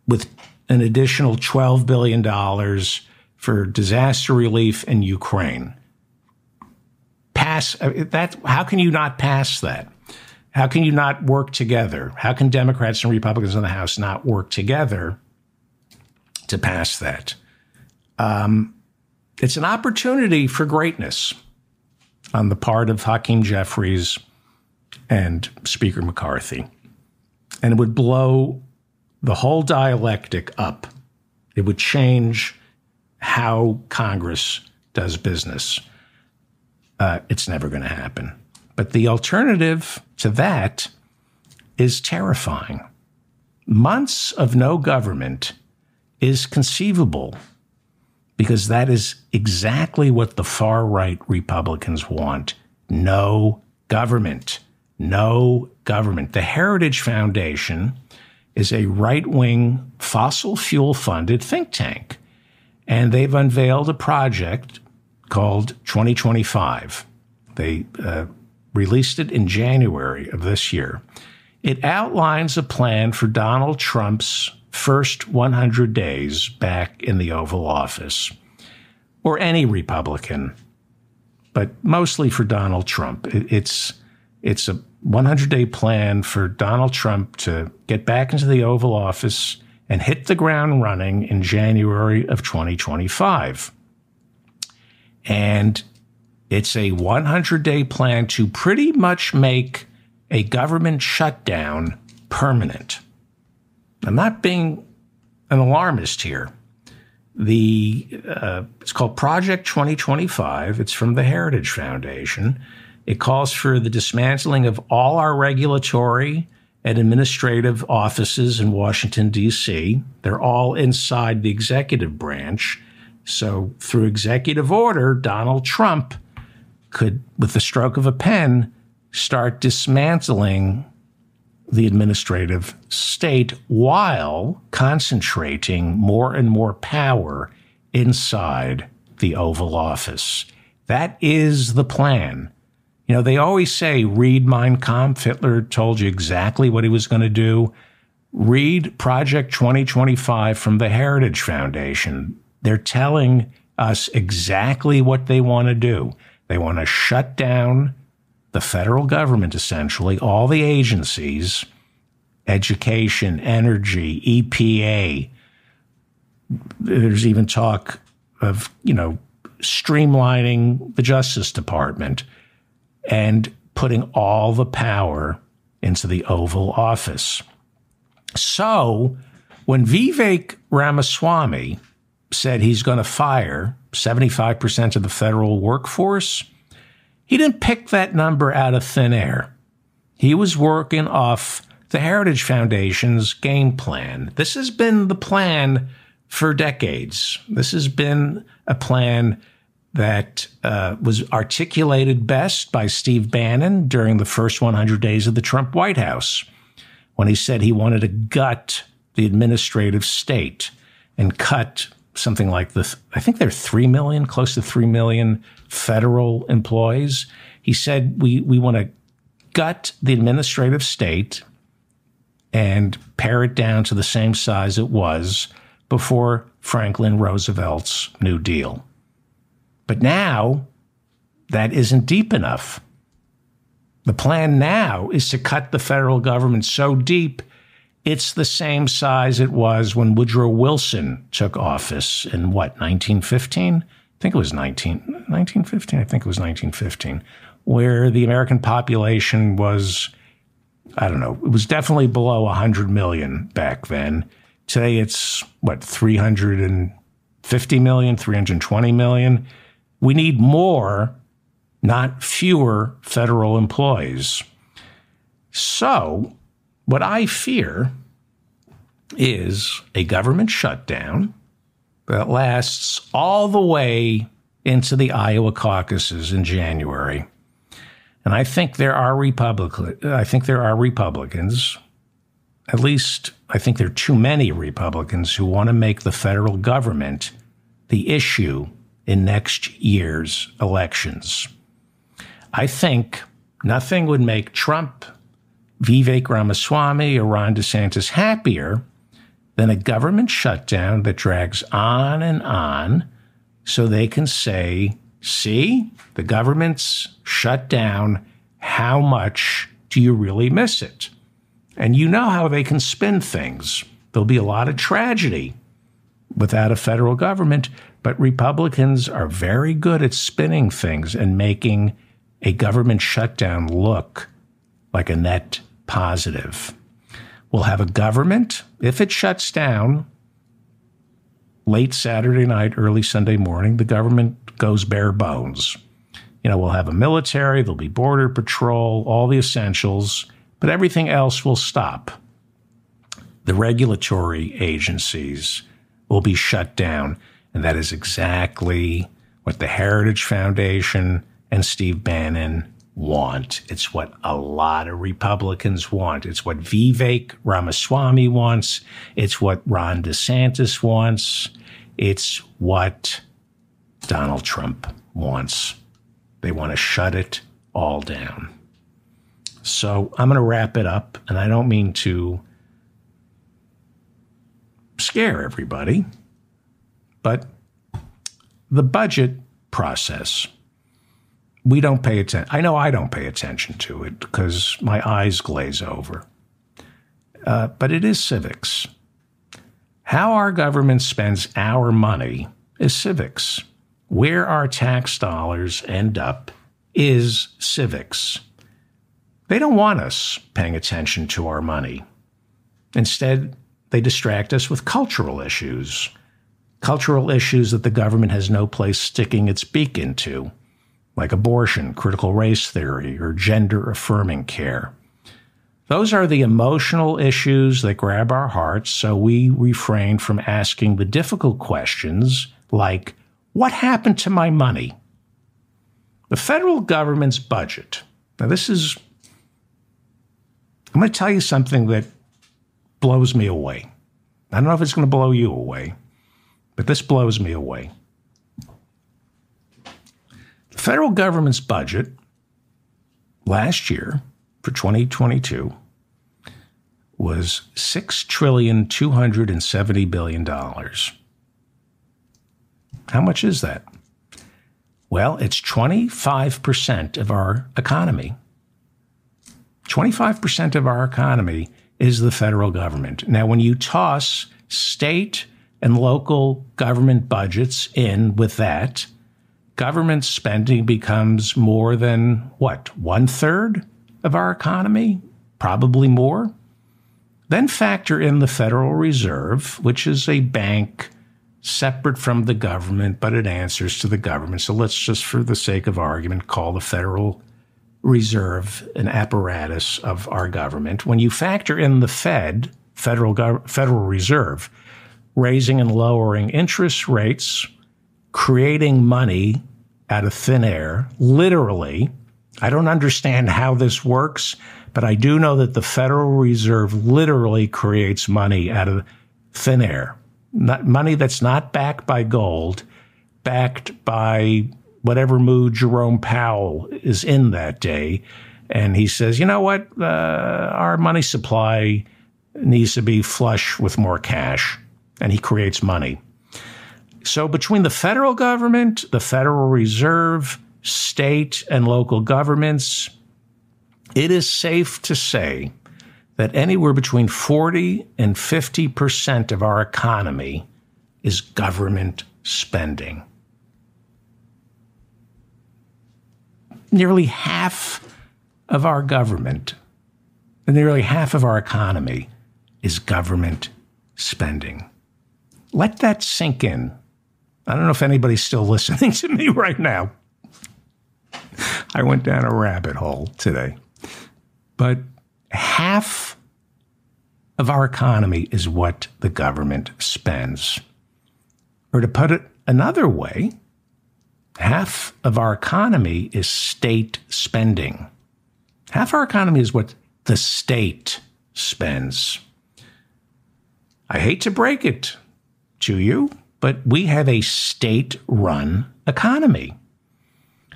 S1: with an additional $12 billion for disaster relief in Ukraine. Pass that. How can you not pass that? How can you not work together? How can Democrats and Republicans in the House not work together to pass that? It's an opportunity for greatness on the part of Hakeem Jeffries and Speaker McCarthy. And it would blow the whole dialectic up. It would change how Congress does business. It's never going to happen. But the alternative to that is terrifying. Months of no government is conceivable because that is exactly what the far-right Republicans want. No government. No government. The Heritage Foundation is a right-wing fossil fuel-funded think tank, and they've unveiled a project called 2025. They released it in January of this year. It outlines a plan for Donald Trump's first 100 days back in the Oval Office, or any Republican, but mostly for Donald Trump. It's a 100-day plan for Donald Trump to get back into the Oval Office and hit the ground running in January of 2025. And it's a 100-day plan to pretty much make a government shutdown permanent. I'm not being an alarmist here. It's called Project 2025. It's from the Heritage Foundation. It calls for the dismantling of all our regulatory and administrative offices in Washington, D.C. They're all inside the executive branch. So through executive order, Donald Trump could, with the stroke of a pen, start dismantling the administrative state while concentrating more and more power inside the Oval Office. That is the plan. You know, they always say, read Mein Kampf. Hitler told you exactly what he was going to do. Read Project 2025 from the Heritage Foundation. They're telling us exactly what they want to do. They want to shut down the federal government, essentially, all the agencies, education, energy, EPA. There's even talk of, streamlining the Justice Department and putting all the power into the Oval Office. So when Vivek Ramaswamy said he's going to fire 75% of the federal workforce, he didn't pick that number out of thin air. He was working off the Heritage Foundation's game plan. This has been the plan for decades. This has been a plan that was articulated best by Steve Bannon during the first 100 days of the Trump White House, when he said he wanted to gut the administrative state and cut something like I think there are 3 million, close to 3 million federal employees. He said, we want to gut the administrative state and pare it down to the same size it was before Franklin Roosevelt's New Deal. But now that isn't deep enough. The plan now is to cut the federal government so deep it's the same size it was when Woodrow Wilson took office in 1915? I think it was 1915. I think it was 1915, where the American population was, I don't know, it was definitely below 100 million back then. Today it's, 350 million, 320 million. We need more, not fewer, federal employees. So what I fear is a government shutdown that lasts all the way into the Iowa caucuses in January. And I think there are Republicans, at least I think there are too many Republicans who want to make the federal government the issue in next year's elections. I think nothing would make Trump, Vivek Ramaswamy, or Ron DeSantis happier than a government shutdown that drags on and on so they can say, see, the government's shut down. How much do you really miss it? And you know how they can spin things. There'll be a lot of tragedy without a federal government, but Republicans are very good at spinning things and making a government shutdown look like a net positive. We'll have a government, if it shuts down late Saturday night, early Sunday morning, the government goes bare bones. We'll have a military, there'll be border patrol, all the essentials, but everything else will stop. The regulatory agencies will be shut down, and that is exactly what the Heritage Foundation and Steve Bannon want. It's what a lot of Republicans want. It's what Vivek Ramaswamy wants. It's what Ron DeSantis wants. It's what Donald Trump wants. They want to shut it all down. So I'm going to wrap it up, and I don't mean to scare everybody, but the budget process, we don't pay attention. I know I don't pay attention to it because my eyes glaze over. But it is civics. How our government spends our money is civics. Where our tax dollars end up is civics. They don't want us paying attention to our money. Instead, they distract us with cultural issues that the government has no place sticking its beak into, like abortion, critical race theory, or gender-affirming care. Those are the emotional issues that grab our hearts, so we refrain from asking the difficult questions like, what happened to my money? The federal government's budget. Now, I'm going to tell you something that blows me away. I don't know if it's going to blow you away, but this blows me away. The federal government's budget last year for 2022 was $6.27 trillion. How much is that? Well, it's 25% of our economy. 25% of our economy is the federal government. Now, when you toss state and local government budgets in with that, government spending becomes more than, what, 1/3 of our economy? Probably more. Then factor in the Federal Reserve, which is a bank separate from the government, but it answers to the government. So let's just, for the sake of argument, call the Federal Reserve an apparatus of our government. When you factor in the Federal Reserve, raising and lowering interest rates, creating money out of thin air, literally, I don't understand how this works, but I do know that the Federal Reserve literally creates money out of thin air. Not money that's not backed by gold, backed by whatever mood Jerome Powell is in that day. And he says, you know what? Our money supply needs to be flush with more cash. And he creates money. So between the federal government, the Federal Reserve, state and local governments, it is safe to say that anywhere between 40 and 50% of our economy is government spending. Nearly half of our government, nearly half of our economy is government spending. Let that sink in. I don't know if anybody's still listening to me right now. I went down a rabbit hole today. But half of our economy is what the government spends. Or to put it another way, half of our economy is state spending. Half our economy is what the state spends. I hate to break it to you, but we have a state-run economy.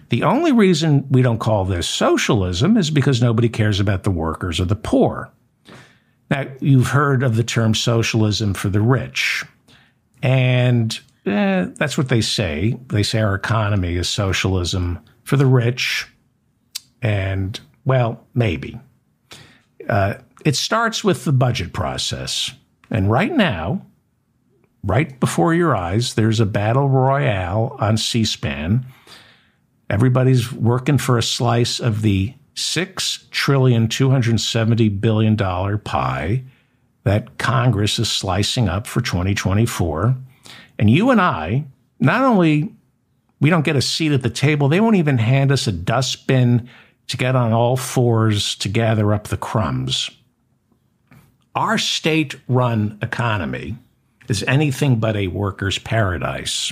S1: The only reason we don't call this socialism is because nobody cares about the workers or the poor. Now, you've heard of the term socialism for the rich. And that's what they say. They say our economy is socialism for the rich. And, well, maybe. It starts with the budget process. And right now, right before your eyes, there's a battle royale on C-SPAN. Everybody's working for a slice of the $6.27 trillion pie that Congress is slicing up for 2024. And you and I, not only we don't get a seat at the table, they won't even hand us a dustbin to get on all fours to gather up the crumbs. Our state-run economy is anything but a worker's paradise.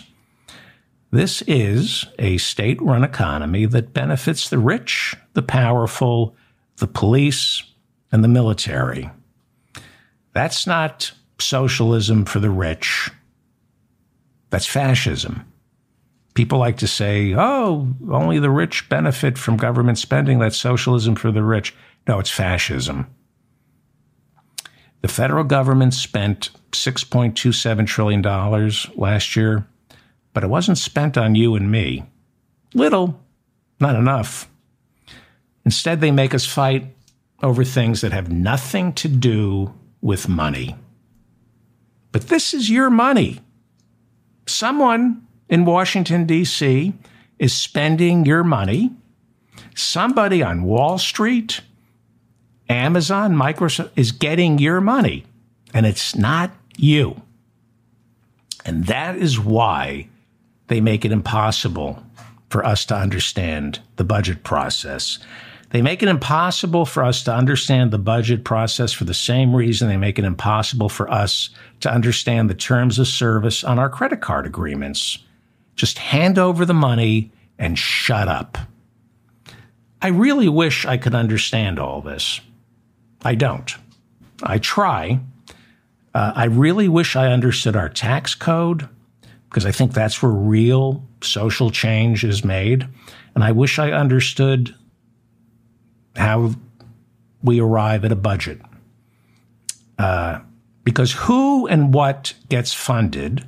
S1: This is a state-run economy that benefits the rich, the powerful, the police, and the military. That's not socialism for the rich. That's fascism. People like to say, oh, only the rich benefit from government spending. That's socialism for the rich. No, it's fascism. The federal government spent $6.27 trillion last year, but it wasn't spent on you and me. Little, not enough. Instead, they make us fight over things that have nothing to do with money. But this is your money. Someone in Washington, D.C. is spending your money. Somebody on Wall Street, Amazon, Microsoft is getting your money, and it's not you. And that is why they make it impossible for us to understand the budget process. They make it impossible for us to understand the budget process for the same reason they make it impossible for us to understand the terms of service on our credit card agreements. Just hand over the money and shut up. I really wish I could understand all this. I don't. I try. I really wish I understood our tax code, because I think that's where real social change is made. And I wish I understood how we arrive at a budget. Because who and what gets funded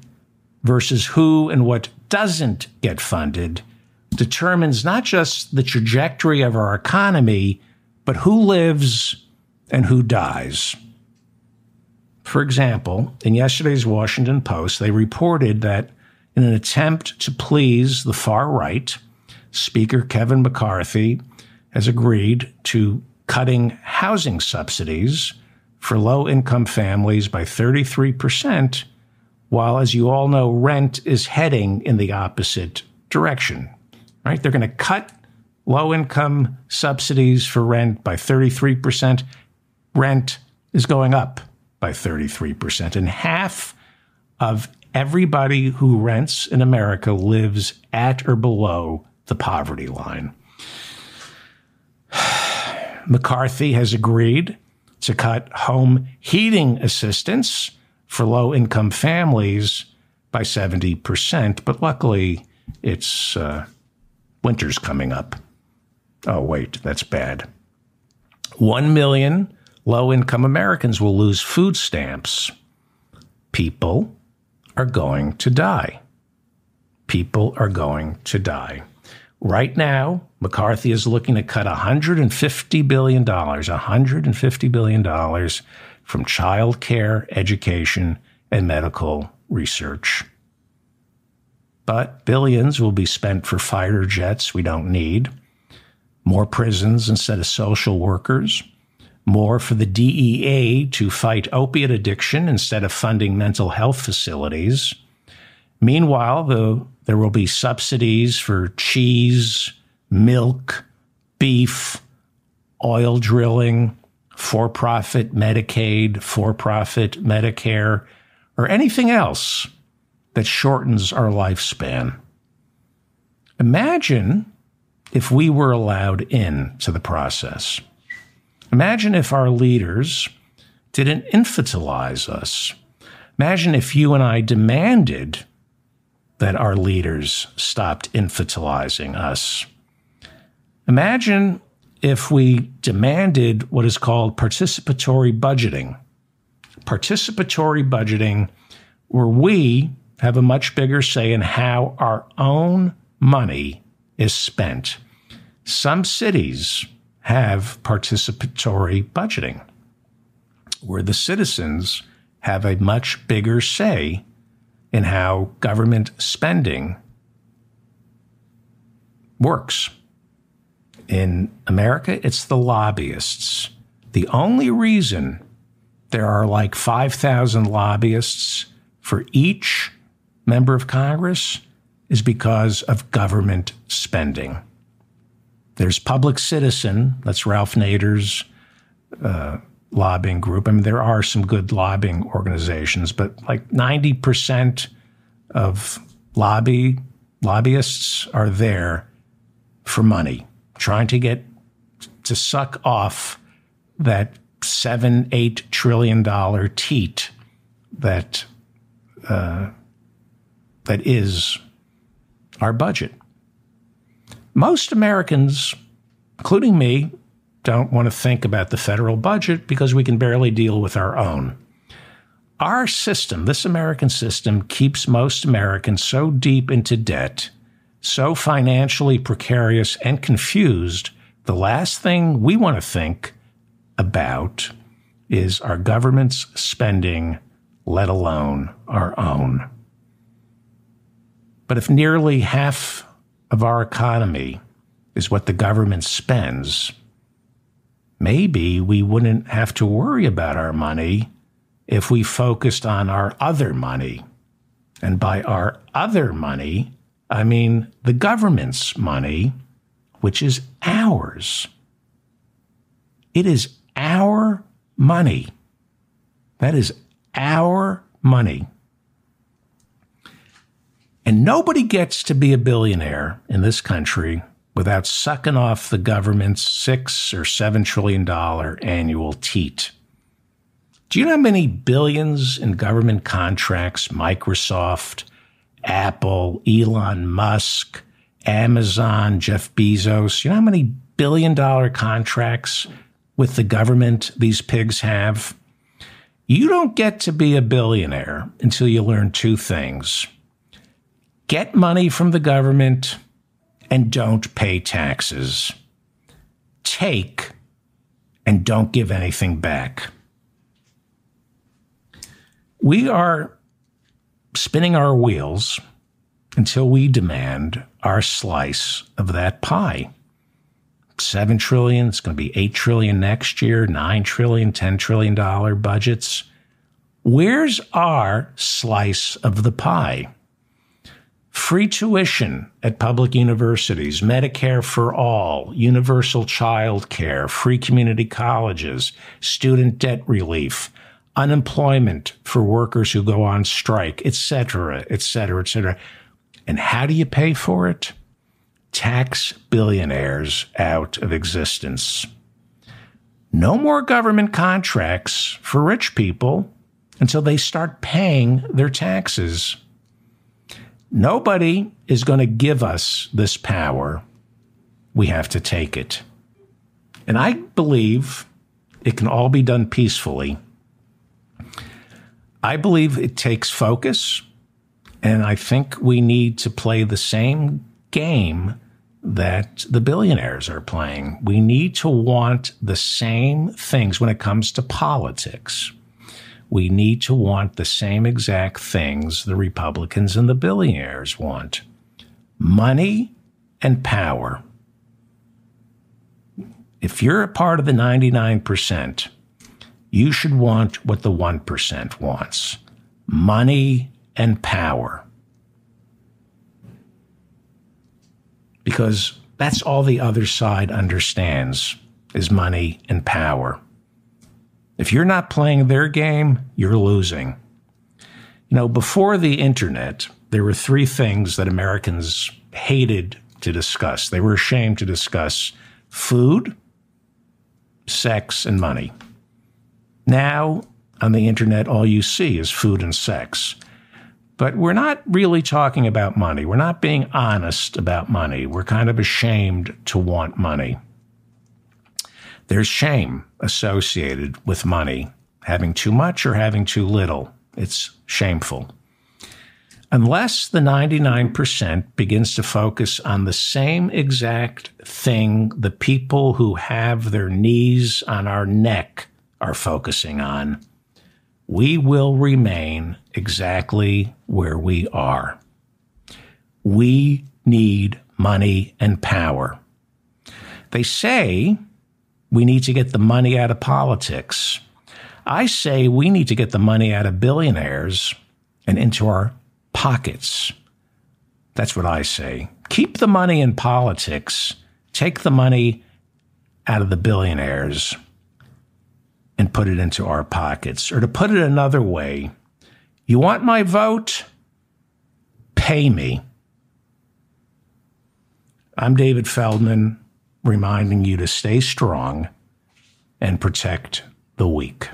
S1: versus who and what doesn't get funded determines not just the trajectory of our economy, but who lives and who dies. For example, in yesterday's Washington Post, they reported that in an attempt to please the far right, Speaker Kevin McCarthy has agreed to cutting housing subsidies for low-income families by 33%, while, as you all know, rent is heading in the opposite direction, right? They're going to cut low-income subsidies for rent by 33%. Rent is going up by 33%, and half of everybody who rents in America lives at or below the poverty line. McCarthy has agreed to cut home heating assistance for low-income families by 70%, but luckily it's winter's coming up. Oh, wait, that's bad. 1 million low-income Americans will lose food stamps. People are going to die. People are going to die. Right now, McCarthy is looking to cut $150 billion from child care, education, and medical research. But billions will be spent for fighter jets we don't need, more prisons instead of social workers, more for the DEA to fight opiate addiction instead of funding mental health facilities. Meanwhile, there will be subsidies for cheese, milk, beef, oil drilling, for-profit Medicaid, for-profit Medicare, or anything else that shortens our lifespan. Imagine if we were allowed into the process. Imagine if our leaders didn't infantilize us. Imagine if you and I demanded that our leaders stopped infantilizing us. Imagine if we demanded what is called participatory budgeting. Participatory budgeting, where we have a much bigger say in how our own money is spent. Some cities have participatory budgeting, where the citizens have a much bigger say in how government spending works. In America, it's the lobbyists. The only reason there are like 5,000 lobbyists for each member of Congress is because of government spending. There's Public Citizen, that's Ralph Nader's lobbying group. I mean, there are some good lobbying organizations, but like 90% of lobbyists are there for money, trying to suck off that $7-8 trillion teat that is our budget. Most Americans, including me, don't want to think about the federal budget because we can barely deal with our own. Our system, this American system, keeps most Americans so deep into debt, so financially precarious and confused, the last thing we want to think about is our government's spending, let alone our own. But if nearly half of our economy is what the government spends, maybe we wouldn't have to worry about our money if we focused on our other money. And by our other money, I mean the government's money, which is ours. It is our money. That is our money. And nobody gets to be a billionaire in this country without sucking off the government's $6 or $7 trillion annual teat. Do you know how many billions in government contracts Microsoft, Apple, Elon Musk, Amazon, Jeff Bezos, you know how many billion-dollar contracts with the government these pigs have? You don't get to be a billionaire until you learn two things. Get money from the government and don't pay taxes. Take and don't give anything back. We are spinning our wheels until we demand our slice of that pie. $7 trillion, it's going to be $8 trillion next year, $9 trillion, $10 trillion budgets. Where's our slice of the pie? Free tuition at public universities, Medicare for all, universal child care, free community colleges, student debt relief, unemployment for workers who go on strike, et cetera, et cetera, et cetera. And how do you pay for it? Tax billionaires out of existence. No more government contracts for rich people until they start paying their taxes. Nobody is going to give us this power. We have to take it. And I believe it can all be done peacefully. I believe it takes focus, and I think we need to play the same game that the billionaires are playing. We need to want the same things when it comes to politics. We need to want the same exact things the Republicans and the billionaires want. Money and power. If you're a part of the 99%, you should want what the 1% wants. Money and power. Because that's all the other side understands is money and power. If you're not playing their game, you're losing. You know, before the internet, there were three things that Americans hated to discuss. They were ashamed to discuss: food, sex, and money. Now, on the internet, all you see is food and sex. But we're not really talking about money. We're not being honest about money. We're kind of ashamed to want money. There's shame associated with money, having too much or having too little. It's shameful. Unless the 99% begins to focus on the same exact thing the people who have their knees on our neck are focusing on, we will remain exactly where we are. We need money and power. They say we need to get the money out of politics. I say we need to get the money out of billionaires and into our pockets. That's what I say. Keep the money in politics. Take the money out of the billionaires and put it into our pockets. Or to put it another way, you want my vote? Pay me. I'm David Feldman, reminding you to stay strong and protect the weak.